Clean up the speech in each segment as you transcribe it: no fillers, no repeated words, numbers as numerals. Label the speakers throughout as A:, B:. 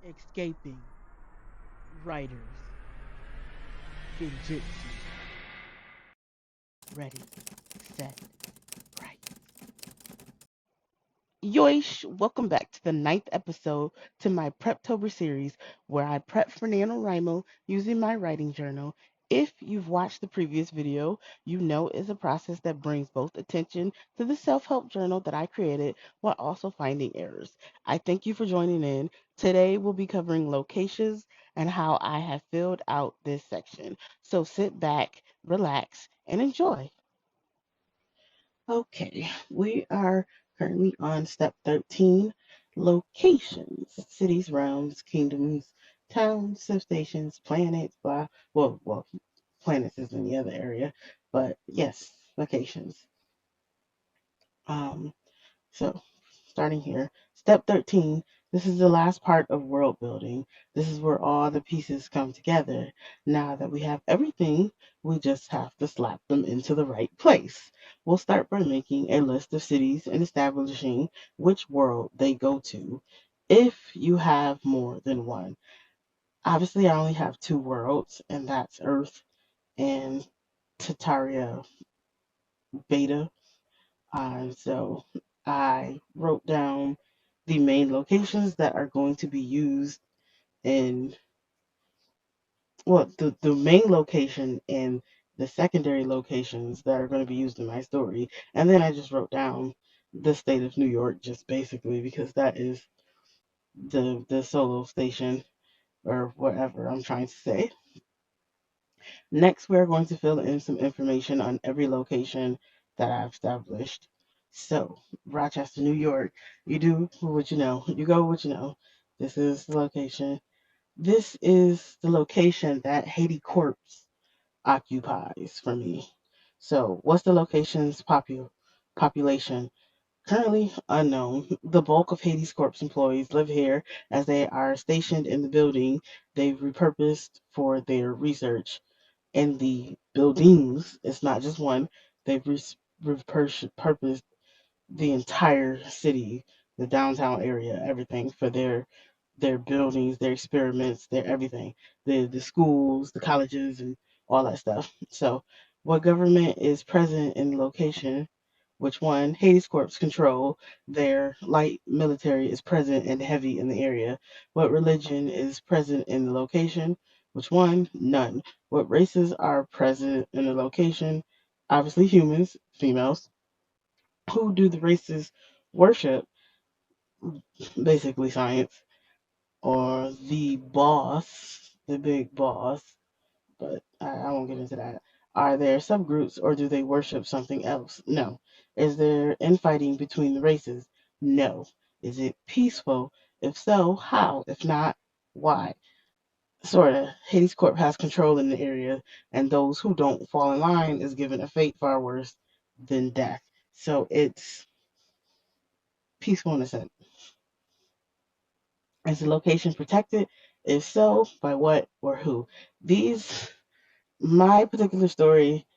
A: Escaping Writers Genjutsu. Ready, set, right. Yoish, welcome back to the ninth episode to my Preptober series where I prep for Nanowrimo using my writing journal. If you've watched the previous video, you know it's a process that brings both attention to the self-help journal that I created while also finding errors. I thank you for joining in. Today we'll be covering locations and how I have filled out this section. So sit back, relax, and enjoy. Okay, we are currently on step 13, locations, cities, realms, kingdoms, towns, substations, planets, blah. Well, planets is in the other area, but yes, locations. Um, so, starting here, step 13. This is the last part of world building. This is where all the pieces come together. Now that we have everything, we just have to slap them into the right place. We'll start by making a list of cities and establishing which world they go to. If you have more than one, obviously, I only have two worlds, and that's Earth and Tataria Beta. So I wrote down the main locations that are going to be used in, well, the main location and the secondary locations that are going to be used in my story. And then I just wrote down the state of New York, just basically because that is the solo station or whatever I'm trying to say. Next, we're going to fill in some information on every location that I've established. So, Rochester, New York, you do what you know. You go what you know. This is the location. This is the location that Haiti Corpse occupies for me. So, what's the location's population? Currently unknown. The bulk of Hades Corp's employees live here as they are stationed in the building they've repurposed for their research. And the buildings, it's not just one, they've repurposed the entire city, the downtown area, everything for their buildings, their experiments, their everything, the schools, the colleges, and all that stuff. So, what government is present in the location? Which one? Hades Corp's control. Their light military is present and heavy in the area. What religion is present in the location? Which one? None. What races are present in the location? Obviously humans, females. Who do the races worship? Basically science. Or the boss, the big boss, but I won't get into that. Are there subgroups or do they worship something else? No. Is there infighting between the races? No. Is it peaceful? If so, how? If not, why? Sorta. Hades Corp has control in the area, and those who don't fall in line is given a fate far worse than death. So it's peaceful in a sense. Is the location protected? If so, by what or who? These, my particular story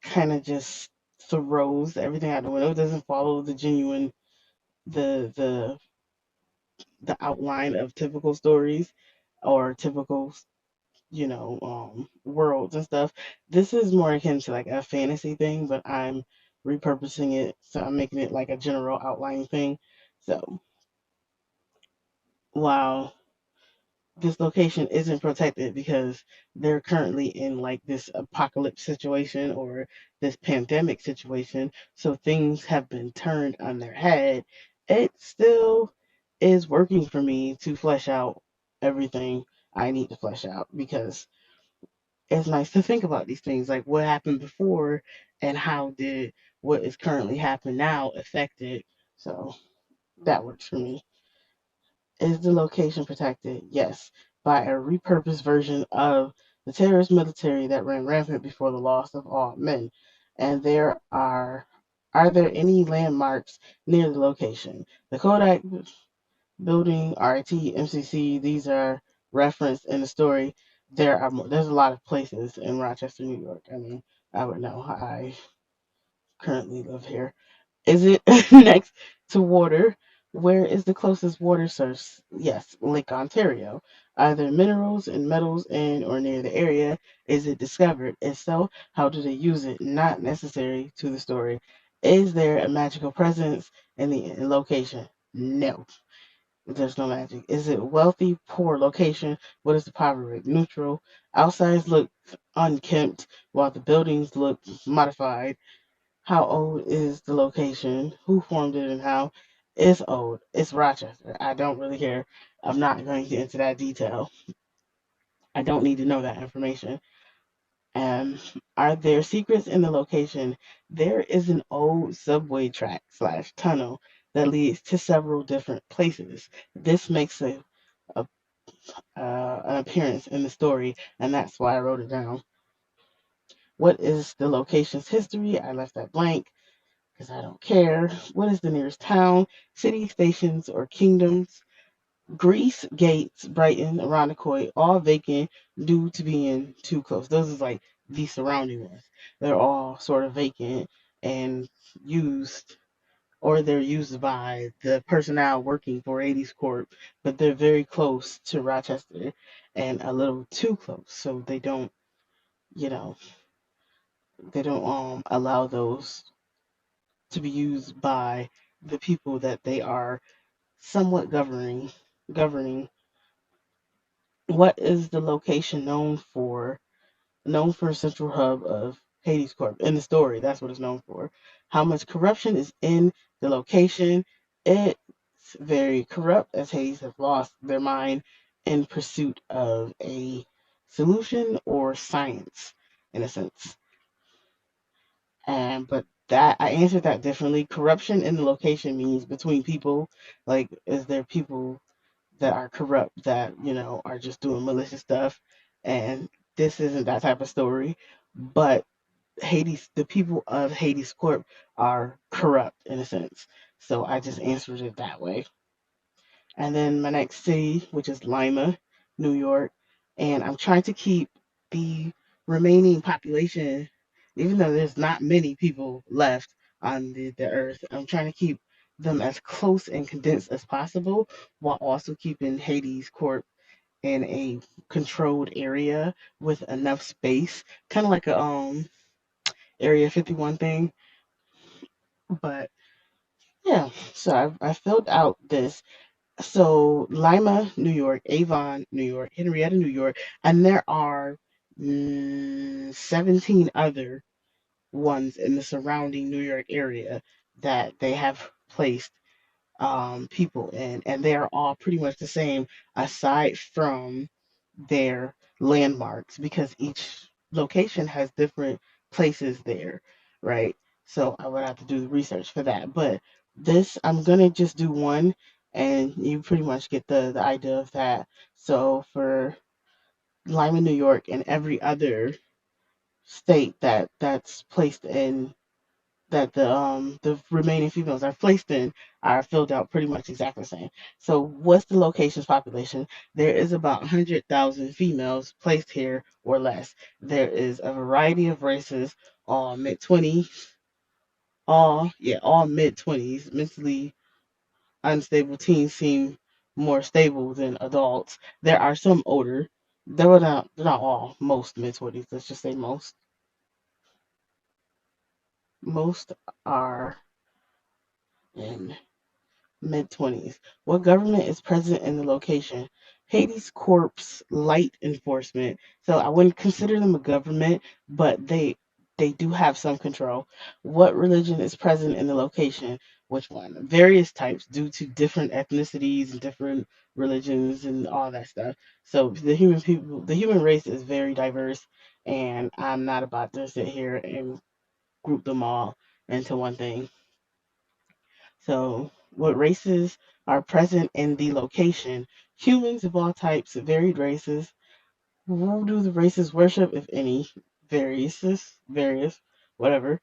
A: kind of just throws everything out the window. It doesn't follow the genuine, the the the outline of typical stories or typical, worlds and stuff. This is more akin to like a fantasy thing, but I'm repurposing it, so I'm making it like a general outline thing. So while this location isn't protected because they're currently in like this apocalypse situation or this pandemic situation, so things have been turned on their head. It still is working for me to flesh out everything I need to flesh out because it's nice to think about these things like what happened before and how did what is currently happening now affect it. So that works for me. Is the location protected? Yes, by a repurposed version of the terrorist military that ran rampant before the loss of all men. And are there any landmarks near the location? The Kodak building, RIT, MCC, these are referenced in the story. There's a lot of places in Rochester, New York. I mean, I would know. I currently live here. Is it next to water? Where is the closest water source? Yes, Lake Ontario. Are there minerals and metals in or near the area? Is it discovered? If so, how do they use it? Not necessary to the story. Is there a magical presence in the location? No, there's no magic. Is it wealthy, poor location? What is the poverty rate? Neutral. Outsides look unkempt, while the buildings look modified. How old is the location? Who formed it and how? It's old. It's Rochester. I don't really care. I'm not going to get into that detail. I don't need to know that information. And are there secrets in the location? There is an old subway track slash tunnel that leads to several different places. This makes a an appearance in the story, and that's why I wrote it down. What is the location's history? I left that blank because I don't care. What is the nearest town, city, stations, or kingdoms? Greece, Gates, Brighton, Irondequoit, all vacant due to being too close. Those is like the surrounding ones. They're all sort of vacant and used, or they're used by the personnel working for Hades Corp, but they're very close to Rochester and a little too close. So you know, they don't allow those to be used by the people that they are somewhat governing. What is the location known for? Known for a central hub of Hades Corp. In the story, that's what it's known for. How much corruption is in the location? It's very corrupt, as Hades have lost their mind in pursuit of a solution or science, in a sense. And but that I answered that differently. Corruption in the location means between people. Like, is there people that are corrupt that are just doing malicious stuff? And this isn't that type of story. But Hades, the people of Hades Corp are corrupt in a sense. So I just answered it that way. And then my next city, which is Lima, New York, and I'm trying to keep the remaining population, even though there's not many people left on the earth, I'm trying to keep them as close and condensed as possible while also keeping Hades Corp in a controlled area with enough space, kind of like a Area 51 thing. But yeah, so I filled out this. So Lima, New York, Avon, New York, Henrietta, New York, and there are 17 other ones in the surrounding New York area that they have placed people in, and they are all pretty much the same aside from their landmarks because each location has different places there, right? So I would have to do the research for that. But this, I'm gonna just do one, and you pretty much get the idea of that. So for Lima, New York, and every other state that's placed in that the remaining females are placed in are filled out pretty much exactly the same. So what's the location's population? There is about 100,000 females placed here or less. There is a variety of races, all mid 20s, all mid 20s. Mentally unstable teens seem more stable than adults. There are some older. They're not all, most mid 20s. Let's just say most. Most are in mid 20s. What government is present in the location? Hades Corp's light enforcement. So I wouldn't consider them a government, but they do have some control. What religion is present in the location? Which one? Various types due to different ethnicities and different religions and all that stuff. So the human race is very diverse, and I'm not about to sit here and group them all into one thing. So, what races are present in the location? Humans of all types, varied races. Who do the races worship, if any? Various, whatever.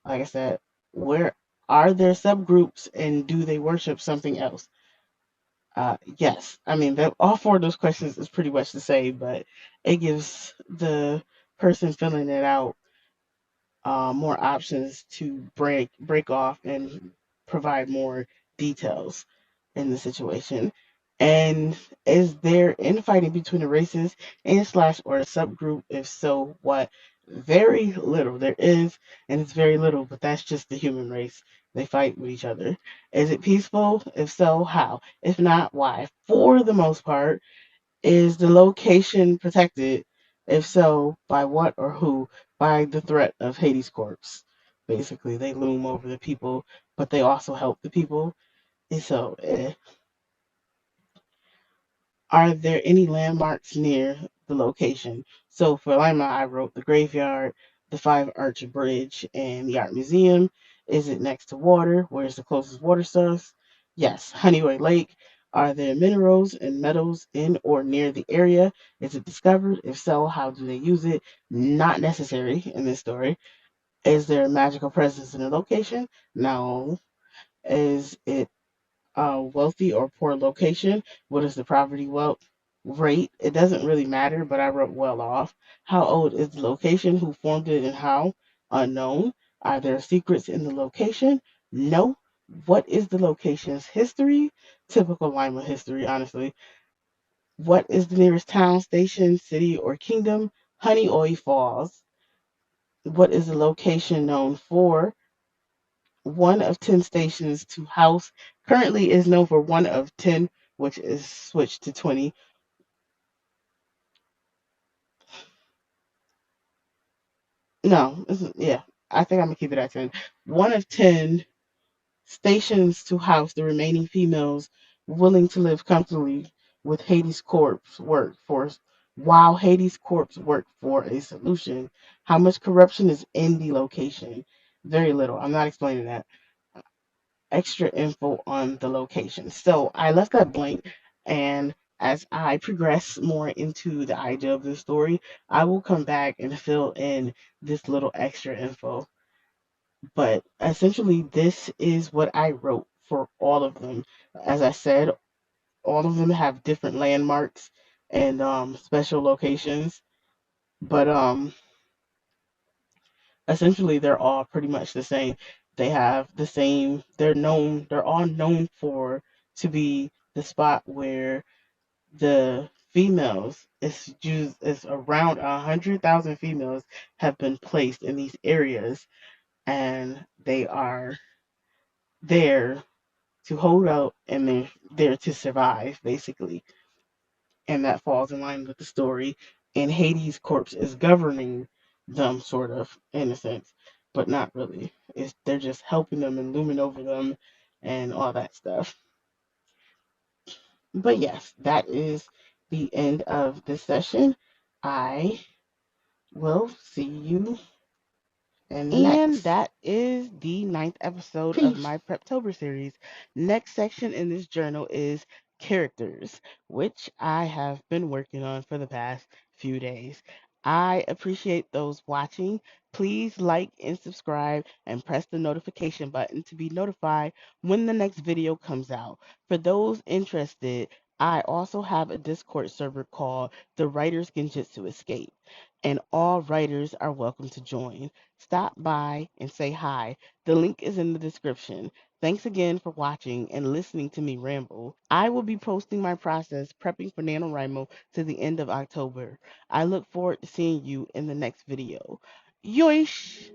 A: Like I said, where are there subgroups and do they worship something else? Yes. I mean, all four of those questions is pretty much the same, but it gives the person filling it out more options to break off and provide more details in the situation. And is there infighting between the races and slash or a subgroup? If so, what? Very little. There is, and it's very little, but that's just the human race. They fight with each other. Is it peaceful? If so, how? If not, why? For the most part, is the location protected? If so, by what or who? By the threat of Hades' corpse. Basically, they loom over the people, but they also help the people. And so, are there any landmarks near the location? So for Lima, I wrote the graveyard, the Five Arch Bridge, and the Art Museum. Is it next to water? Where's the closest water source? Yes. Honeyway Lake. Are there minerals and metals in or near the area? Is it discovered? If so, how do they use it? Not necessary in this story. Is there a magical presence in the location? No. Is it wealthy or poor location? What is the property wealth rate? It doesn't really matter, but I wrote well off. How old is the location? Who formed it and how? Unknown. Are there secrets in the location? No. What is the location's history? Typical Lima history, honestly. What is the nearest town, station, city, or kingdom? Honey Oil Falls. What is the location known for? One of 10 stations to house. Currently is known for one of 10, which is switched to 20. No, yeah, I think I'm gonna keep it at 10. One of 10 stations to house the remaining females willing to live comfortably with Hades' corpse workforce. While Hades' corpse worked for a solution, how much corruption is in the location? Very little. I'm not explaining that. Extra info on the location. So I left that blank, and as I progress more into the idea of the story, I will come back and fill in this little extra info. But essentially, this is what I wrote for all of them. As I said, all of them have different landmarks and special locations, but essentially they're all pretty much the same. They have the same. They're all known for to be the spot where the females is around 100,000 females have been placed in these areas, and they are there to hold out and they're there to survive, basically. And that falls in line with the story. And Hades' corpse is governing them, sort of, in a sense, but not really. They're just helping them and looming over them and all that stuff. But yes, that is the end of this session. I will see you in the and next. That is the ninth episode of my Preptober series. Next section in this journal is characters, which I have been working on for the past few days. I appreciate those watching. Please like and subscribe and press the notification button to be notified when the next video comes out. For those interested, I also have a Discord server called the Writers Genjutsu Escape, and all writers are welcome to join. Stop by and say hi. The link is in the description. Thanks again for watching and listening to me ramble. I will be posting my process prepping for Nanowrimo to the end of October. I look forward to seeing you in the next video. Yoish!